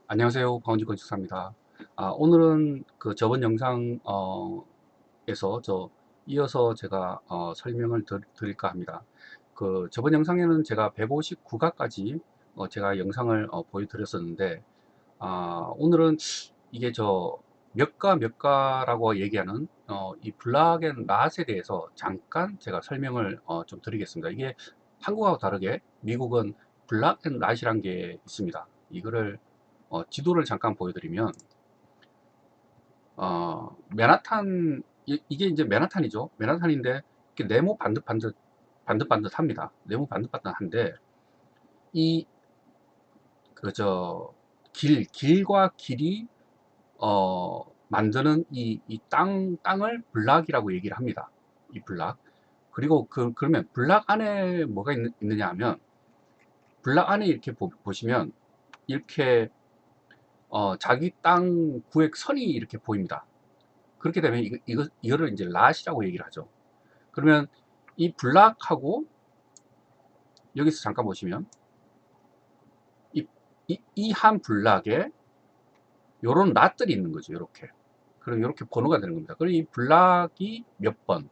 안녕하세요. 광원지 건축사입니다. 오늘은 그 저번 영상 에서 이어서 제가 설명을 드릴까 합니다. 그 저번 영상에는 제가 159가까지 제가 영상을 보여드렸었는데, 오늘은 이게 몇 가라고 얘기하는 이 블락 앤 랏에 대해서 잠깐 제가 설명을 좀 드리겠습니다. 이게 한국하고 다르게 미국은 블락 앤 랏이란 게 있습니다. 이거를 지도를 잠깐 보여드리면, 맨하탄, 이게 이제 맨하탄이죠. 맨하탄인데 이렇게 네모 반듯반듯합니다. 네모 반듯반듯한데, 이 그저 길과 길이 만드는 이 땅을 블락이라고 얘기를 합니다. 이 블락. 그리고 그러면 블락 안에 뭐가 있느냐 하면, 블락 안에 이렇게 보시면 이렇게 자기 땅 구획선이 이렇게 보입니다. 그렇게 되면 이거를 이제 랏이라고 얘기를 하죠. 그러면 이 블락하고, 여기서 잠깐 보시면 이 한 블락에 요런 랏들이 있는 거죠. 이렇게. 그럼 이렇게 번호가 되는 겁니다. 그리고 이 블락이 몇 번,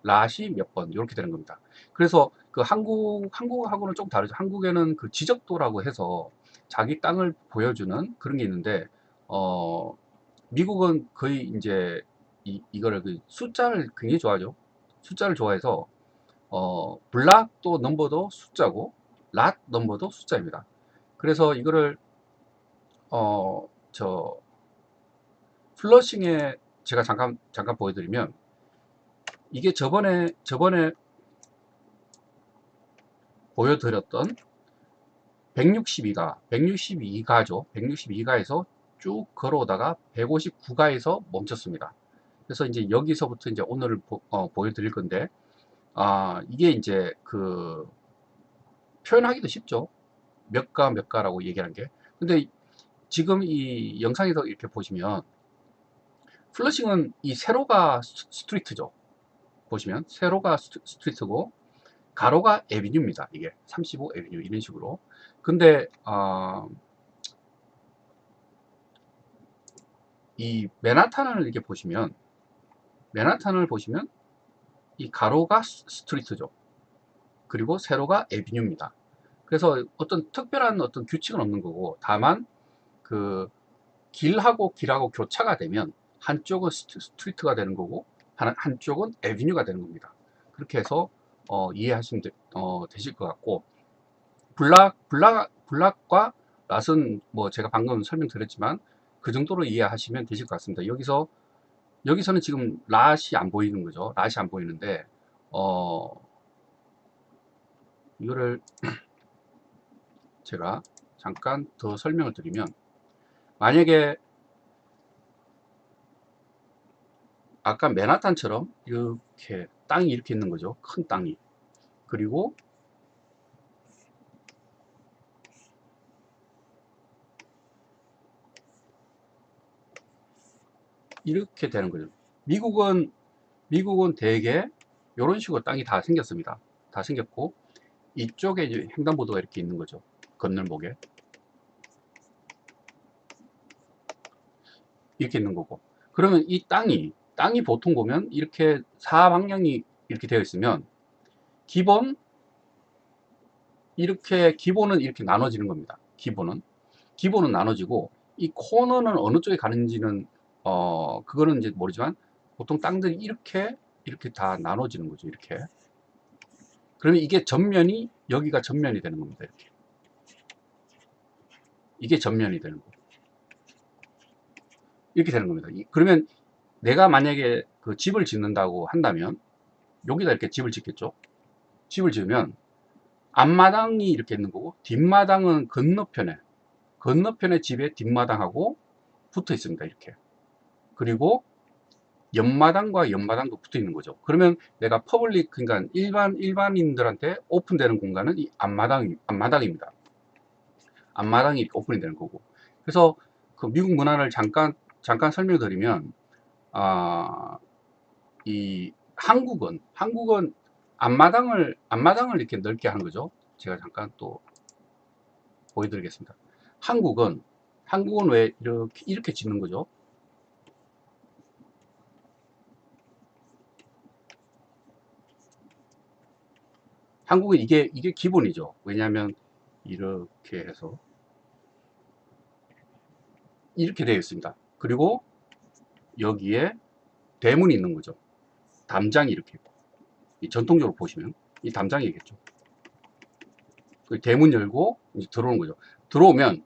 랏이 몇 번, 이렇게 되는 겁니다. 그래서 그 한국하고는 좀 다르죠. 한국에는 그 지적도라고 해서 자기 땅을 보여주는 그런 게 있는데, 어, 미국은 거의 이제 이거를 그 숫자를 굉장히 좋아하죠. 숫자를 좋아해서 블락도 넘버도 숫자고 랏 넘버도 숫자입니다. 그래서 이거를 어, 저 플러싱에 제가 잠깐 보여드리면, 이게 저번에 보여드렸던 162가죠. 162가에서 쭉 걸어오다가 159가에서 멈췄습니다. 그래서 이제 여기서부터 이제 오늘 보여드릴 건데, 이게 이제 그 표현하기도 쉽죠. 몇 가라고 얘기하는 게. 근데 지금 이 영상에서 이렇게 보시면, 플러싱은 이 세로가 스트리트죠. 보시면 세로가 스트리트고 가로가 에비뉴입니다. 이게 35 에비뉴 이런 식으로. 근데 이 맨하탄을 이렇게 보시면, 맨하탄을 보시면 이 가로가 스트리트죠. 그리고 세로가 에비뉴입니다. 그래서 어떤 특별한 어떤 규칙은 없는 거고, 다만 그 길하고 길하고 교차가 되면 한쪽은 스트리트가 되는 거고 한쪽은 에비뉴가 되는 겁니다. 그렇게 해서 이해하시면 되실 것 같고, 블락과 낫은 뭐 제가 방금 설명드렸지만 그 정도로 이해하시면 되실 것 같습니다. 여기서는 지금 낫이 안 보이는 거죠. 낫이 안 보이는데, 어, 이거를 제가 잠깐 더 설명을 드리면, 만약에 아까 맨하탄처럼 이렇게 땅이 이렇게 있는 거죠. 큰 땅이. 그리고 이렇게 되는 거죠. 미국은 대개 이런 식으로 땅이 다 생겼습니다. 다 생겼고, 이쪽에 이제 횡단보도가 이렇게 있는 거죠. 건널목에 이렇게 있는 거고. 그러면 이 땅이 보통 보면 이렇게 사방향이 이렇게 되어 있으면, 기본 기본은 이렇게 나눠지는 겁니다. 기본은 나눠지고, 이 코너는 어느 쪽에 가는지는 그거는 이제 모르지만, 보통 땅들이 이렇게 다 나눠지는 거죠. 이렇게. 그러면 이게 여기가 전면이 되는 겁니다. 이게 전면이 되는 거. 이렇게 되는 겁니다. 그러면 내가 만약에 그 집을 짓는다고 한다면 여기다 이렇게 집을 짓겠죠. 집을 지으면 앞마당이 이렇게 있는 거고, 뒷마당은 건너편에 집의 뒷마당하고 붙어 있습니다. 이렇게. 그리고 옆마당과 옆마당도 붙어 있는 거죠. 그러면 내가 그러니까 일반인들한테 오픈되는 공간은 이 앞마당입니다. 앞마당이 오픈이 되는 거고. 그래서 그 미국 문화를 잠깐 설명드리면, 아, 이 한국은 앞마당을 이렇게 넓게 하는 거죠. 제가 잠깐 또 보여드리겠습니다. 한국은 한국은 왜 이렇게 짓는 거죠? 한국은 이게 기본이죠. 왜냐하면 이렇게 해서 이렇게 되어 있습니다. 그리고 여기에 대문이 있는 거죠. 담장이 이렇게 있고, 전통적으로 보시면 이 담장이겠죠. 그 대문 열고 이제 들어오는 거죠. 들어오면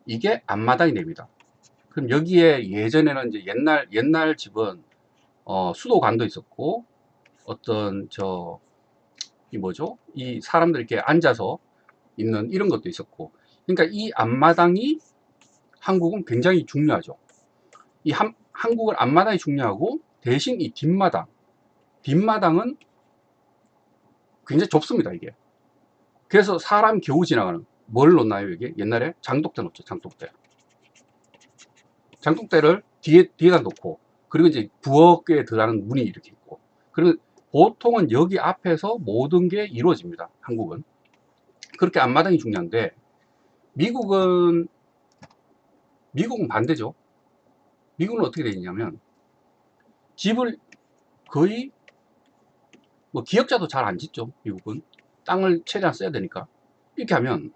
이게 앞마당이 됩니다. 그럼 여기에 예전에는 이제 옛날 집은 수도관도 있었고, 어떤 이 뭐죠? 이 사람들 이렇게 앉아서 있는 이런 것도 있었고, 그러니까 이 앞마당이 한국은 굉장히 중요하죠. 한국은 앞마당이 중요하고, 대신 이 뒷마당은 굉장히 좁습니다, 이게. 그래서 사람 겨우 지나가는, 뭘 놓나요, 이게? 옛날에 장독대 놓죠, 장독대. 장독대를 뒤에다 놓고, 그리고 이제 부엌에 들어가는 문이 이렇게 있고, 그리고 보통은 여기 앞에서 모든 게 이루어집니다, 한국은. 그렇게 앞마당이 중요한데, 미국은 반대죠. 미국은 어떻게 되어 있냐면, 집을 거의 뭐 기역자도 잘 안 짓죠, 미국은. 땅을 최대한 써야 되니까. 이렇게 하면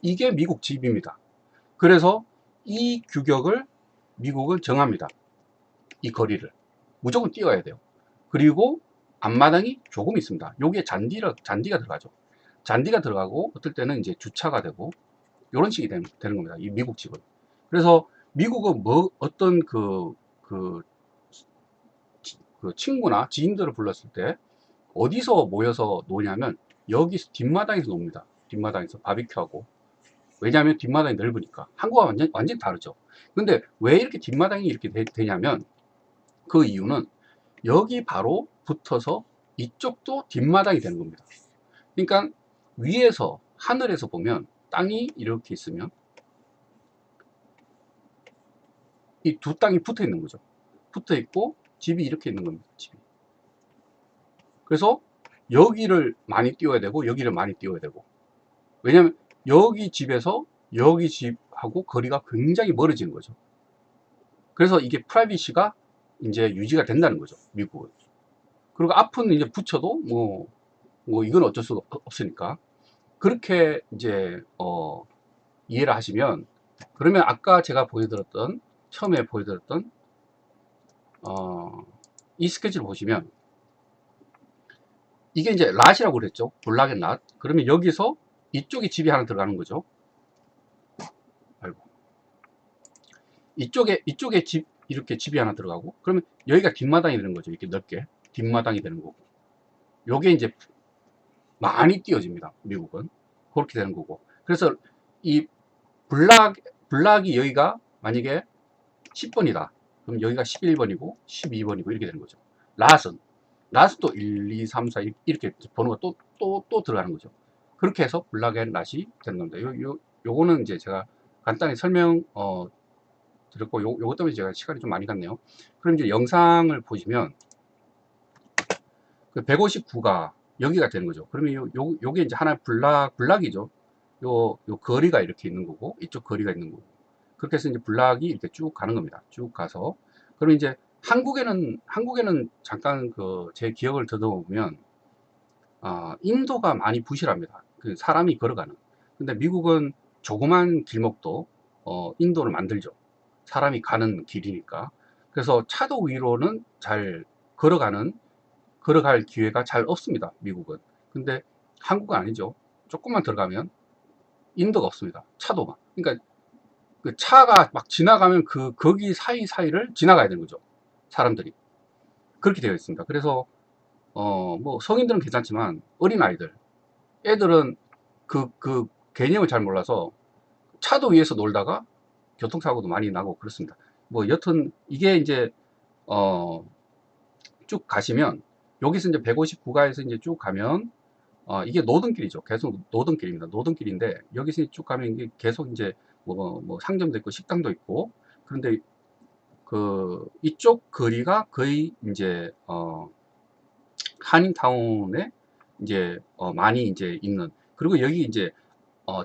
이게 미국 집입니다. 그래서 이 규격을 미국은 정합니다. 이 거리를 무조건 띄워야 돼요. 그리고 앞마당이 조금 있습니다. 여기에 잔디가 들어가죠. 잔디가 들어가고, 어떨 때는 이제 주차가 되고, 이런 식이 되는 겁니다, 이 미국 집은. 그래서 미국은 뭐 어떤 그 친구나 지인들을 불렀을 때 어디서 모여서 노냐면, 여기 뒷마당에서 놉니다. 뒷마당에서 바비큐하고. 왜냐하면 뒷마당이 넓으니까. 한국과 완전히 다르죠. 근데 왜 이렇게 뒷마당이 이렇게 되냐면, 그 이유는 여기 바로 붙어서 이쪽도 뒷마당이 되는 겁니다. 그러니까 위에서, 하늘에서 보면 땅이 이렇게 있으면 이 두 땅이 붙어 있는 거죠. 붙어 있고 집이 이렇게 있는 겁니다, 집이. 그래서 여기를 많이 띄워야 되고, 여기를 많이 띄워야 되고. 왜냐면 여기 집에서 여기 집하고 거리가 굉장히 멀어지는 거죠. 그래서 이게 프라이빗이가 이제 유지가 된다는 거죠, 미국은. 그리고 앞은 이제 붙여도 뭐 이건 어쩔 수 없으니까. 그렇게 이제 이해를 하시면, 그러면 아까 제가 처음에 보여드렸던 이 스케치를 보시면, 이게 이제 랏이라고 그랬죠. 블락 앤 랏. 그러면 여기서 이쪽에 집이 하나 들어가는 거죠. 아이고. 이쪽에 이렇게 집이 하나 들어가고, 그러면 여기가 뒷마당이 되는 거죠. 이렇게 넓게 뒷마당이 되는 거고, 요게 이제 많이 띄워집니다, 미국은. 그렇게 되는 거고. 그래서 이 블락이 여기가 만약에 10번이다. 그럼 여기가 11번이고 12번이고 이렇게 되는 거죠. 랏은 또 1, 2, 3, 4 이렇게 번호가 또 들어가는 거죠. 그렇게 해서 블락 앤 랏이 되는 겁니다. 요거는 이제 제가 간단히 설명 드렸고, 요것 때문에 제가 시간이 좀 많이 갔네요. 그럼 이제 영상을 보시면, 그 159가 여기가 되는 거죠. 그러면 요게 이제 하나의 블락이죠. 요 거리가 이렇게 있는 거고, 이쪽 거리가 있는 거고. 그렇게 해서 이제 블락이 이렇게 쭉 가는 겁니다. 쭉 가서. 그럼 이제 한국에는 잠깐 제 기억을 더듬어보면, 인도가 많이 부실합니다. 그 사람이 걸어가는. 근데 미국은 조그만 길목도 인도를 만들죠. 사람이 가는 길이니까. 그래서 차도 위로는 잘 걸어갈 기회가 잘 없습니다, 미국은. 근데 한국은 아니죠. 조금만 들어가면 인도가 없습니다, 차도가. 그러니까 그 차가 막 지나가면 거기 사이사이를 지나가야 되는 거죠, 사람들이. 그렇게 되어 있습니다. 그래서 뭐 성인들은 괜찮지만 어린아이들, 애들은 그 개념을 잘 몰라서 차도 위에서 놀다가 교통사고도 많이 나고 그렇습니다. 뭐 여튼 이게 이제 쭉 가시면, 여기서 이제 159가에서 이제 쭉 가면 이게 노던길이죠. 계속 노던길입니다. 노던길인데, 여기서 쭉 가면 이게 계속 이제 뭐 상점도 있고 식당도 있고. 그런데 이쪽 거리가 거의 이제 한인타운에 이제 많이 이제 있는, 그리고 여기 이제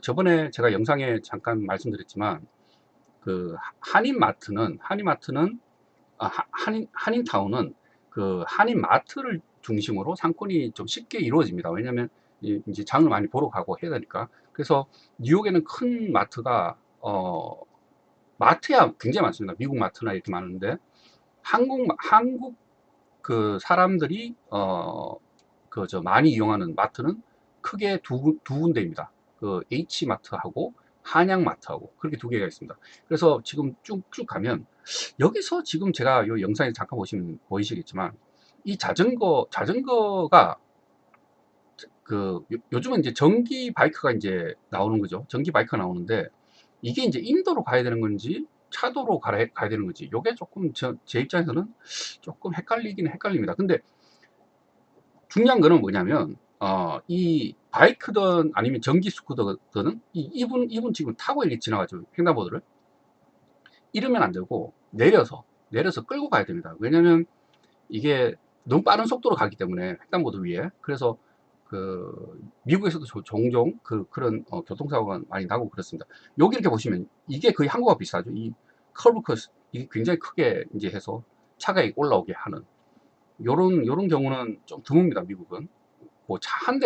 저번에 제가 영상에 잠깐 말씀드렸지만 그 한인마트는 한인타운은 그 한인마트를 중심으로 상권이 좀 쉽게 이루어집니다. 왜냐하면 이제 장을 많이 보러 가고 해야 되니까. 그래서 뉴욕에는 큰 마트가 마트야 굉장히 많습니다. 미국 마트나 이렇게 많은데 한국 그 사람들이 그 저 많이 이용하는 마트는 크게 두 군데입니다. 그 H마트하고 한양마트하고 그렇게 두 개가 있습니다. 그래서 지금 쭉쭉 가면 여기서 지금 제가 이 영상에 잠깐 보시면 보이시겠지만 이 자전거가 그 요즘은 이제 전기 바이크가 이제 나오는 거죠. 전기 바이크가 나오는데 이게 이제 인도로 가야 되는 건지 차도로 가야 되는 건지 요게 조금 제 입장에서는 조금 헷갈리긴 헷갈립니다. 근데 중요한 거는 뭐냐면 이 바이크든 아니면 전기 스쿠터든 이분 지금 타고 이렇게 지나가죠. 횡단보도를 이러면 안 되고 내려서 끌고 가야 됩니다. 왜냐면 이게 너무 빠른 속도로 가기 때문에 횡단보도 위에. 그래서 그 미국에서도 종종 그런 교통사고가 많이 나고 그렇습니다. 여기 이렇게 보시면 이게 거의 한국과 비슷하죠. 이 커브 컷 이게 굉장히 크게 이제 해서 차가 올라오게 하는 요런 경우는 좀 드뭅니다. 미국은 뭐 차 한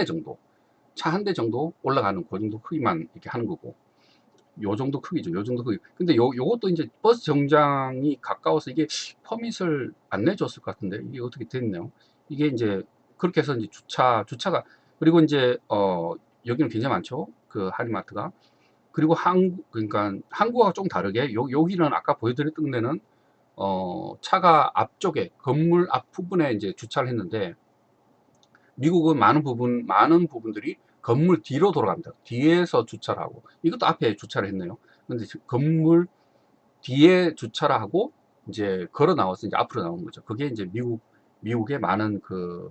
대 정도 올라가는 그 정도 크기만 이렇게 하는 거고 요 정도 크기죠. 요 정도 크기. 근데 요것도 이제 버스 정장이 가까워서 이게 퍼밋을 안 내줬을 것 같은데 이게 어떻게 됐네요. 이게 이제 그렇게 해서 이제 주차가 그리고 이제 여기는 굉장히 많죠. 그 할인마트가. 그리고 그러니까 한국과 좀 다르게 여기는 아까 보여드렸던 데는 차가 앞쪽에 건물 앞 부분에 이제 주차를 했는데 미국은 많은 부분들이 건물 뒤로 돌아갑니다. 뒤에서 주차를 하고 이것도 앞에 주차를 했네요. 근데 건물 뒤에 주차를 하고 이제 걸어 나와서 이제 앞으로 나오는 거죠. 그게 이제 미국의 많은 그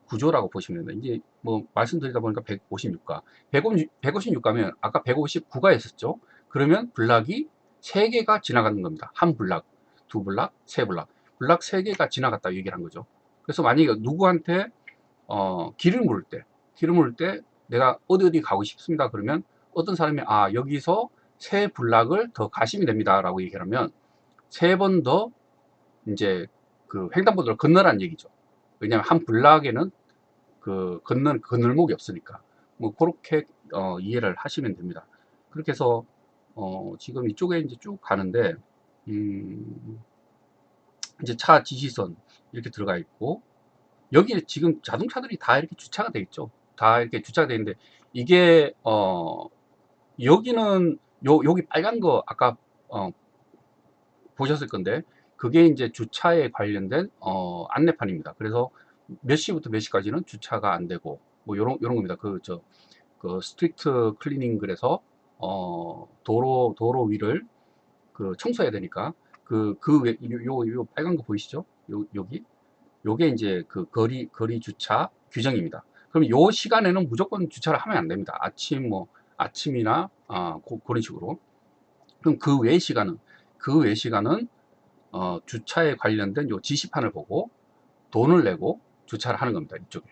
구조라고 보시면 돼요. 이제 뭐 말씀드리다 보니까 156가 156가면 아까 159가 있었죠. 그러면 블락이 3개가 지나가는 겁니다. 한 블락, 두 블락, 세 블락 3개가 지나갔다 얘기를 한 거죠. 그래서 만약에 누구한테 길을 물을 때 내가 어디 가고 싶습니다. 그러면 어떤 사람이 여기서 세 블락을 더 가시면 됩니다. 라고 얘기를 하면 3번 더 이제 그 횡단보도를 건너라는 얘기죠. 왜냐하면 한 블락에는 그 건널목이 없으니까. 뭐 그렇게 이해를 하시면 됩니다. 그렇게 해서 지금 이쪽에 이제 쭉 가는데 이제 차 지시선 이렇게 들어가 있고 여기 지금 자동차들이 다 이렇게 주차가 돼 있죠. 다 이렇게 주차가 돼 있는데 이게 여기는 여기 빨간 거 아까 보셨을 건데 그게 이제 주차에 관련된 안내판입니다. 그래서 몇 시부터 몇 시까지는 주차가 안 되고 뭐 요런 겁니다. 그 스트리트 클리닝 그래서 도로 위를 그 청소해야 되니까 요 빨간 거 보이시죠? 여기 요게 이제 그 거리 주차 규정입니다. 그럼 요 시간에는 무조건 주차를 하면 안 됩니다. 아침이나 그런 식으로. 그럼 그 외 시간은 주차에 관련된 요 지시판을 보고 돈을 내고 주차를 하는 겁니다. 이쪽에.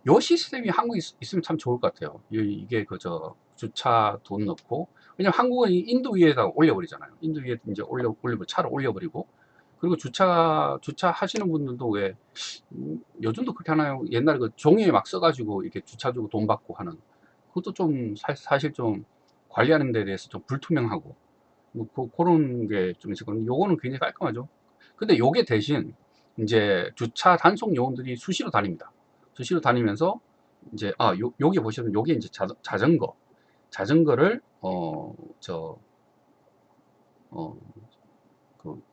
요 시스템이 한국에 있으면 참 좋을 것 같아요. 이게 그저 주차 돈 넣고 왜냐면 한국은 인도 위에다 올려버리잖아요. 인도 위에 이제 올려버리고 차를 올려버리고 그리고 주차하시는 분들도 왜 요즘도 그렇게 하나요? 옛날에 그 종이에 막 써가지고 이렇게 주차 주고 돈 받고 하는 그것도 좀 사실 좀 관리하는 데 대해서 좀 불투명하고 뭐 그런 게 좀 있었거든요. 요거는 굉장히 깔끔하죠. 근데 요게 대신 이제 주차 단속 요원들이 수시로 다닙니다. 수시로 다니면서 이제 여기 보시면 요게 이제 자전거를 어,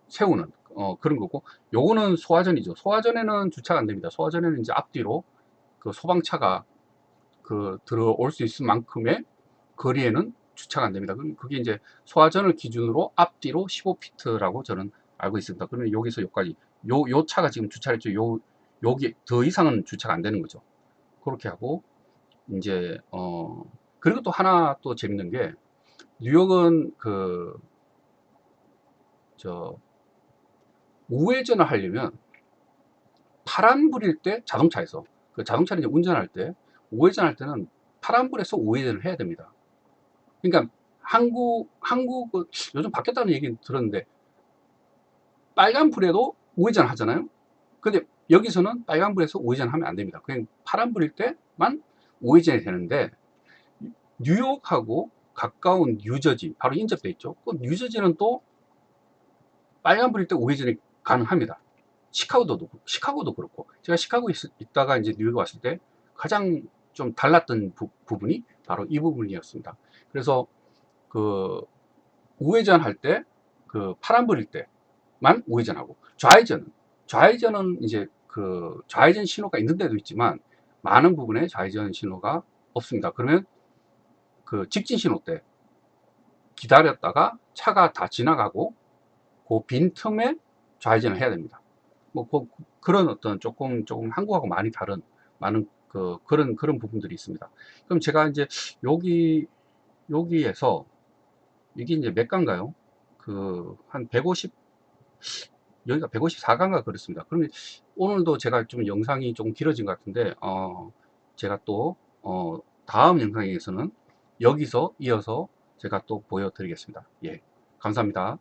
세우는 그런 거고 요거는 소화전이죠. 소화전에는 주차가 안 됩니다. 소화전에는 이제 앞뒤로 그 소방차가 그 들어올 수 있을 만큼의 거리에는 주차가 안 됩니다. 그게 이제 소화전을 기준으로 앞뒤로 15피트라고 저는 알고 있습니다. 그러면 여기서 여기까지 요 차가 지금 주차했죠. 여기 더 이상은 주차가 안 되는 거죠. 그렇게 하고 이제 그리고 또 하나 또 재밌는 게 뉴욕은 저 우회전을 하려면 파란 불일 때 자동차에서 그 자동차를 이제 운전할 때 우회전할 때는 파란불에서 우회전을 해야 됩니다. 그러니까 한국은 요즘 바뀌었다는 얘기 들었는데 빨간불에도 우회전 하잖아요. 근데 여기서는 빨간불에서 우회전하면 안 됩니다. 그냥 파란불일 때만 우회전이 되는데 뉴욕하고 가까운 뉴저지, 바로 인접돼 있죠. 그 뉴저지는 또 빨간불일 때 우회전이 가능합니다. 시카고도 그렇고, 제가 시카고에 있다가 이제 뉴욕에 왔을 때 가장 좀 달랐던 부분이 바로 이 부분이었습니다. 그래서 그 우회전 할 때, 그 파란불일 때만 우회전하고, 좌회전은 이제 그 좌회전 신호가 있는 데도 있지만 많은 부분에 좌회전 신호가 없습니다. 그러면 그 직진 신호 때 기다렸다가 차가 다 지나가고 그 빈 틈에 좌회전을 해야 됩니다. 뭐 그런 어떤 조금 한국하고 많이 다른 많은 그런 부분들이 있습니다. 그럼 제가 이제 여기에서 이게 이제 몇 가인가요? 그 한 150, 여기가 154가인가 그렇습니다. 그러면 오늘도 제가 좀 영상이 좀 길어진 것 같은데 제가 또 다음 영상에서는 여기서 이어서 제가 또 보여드리겠습니다. 예, 감사합니다.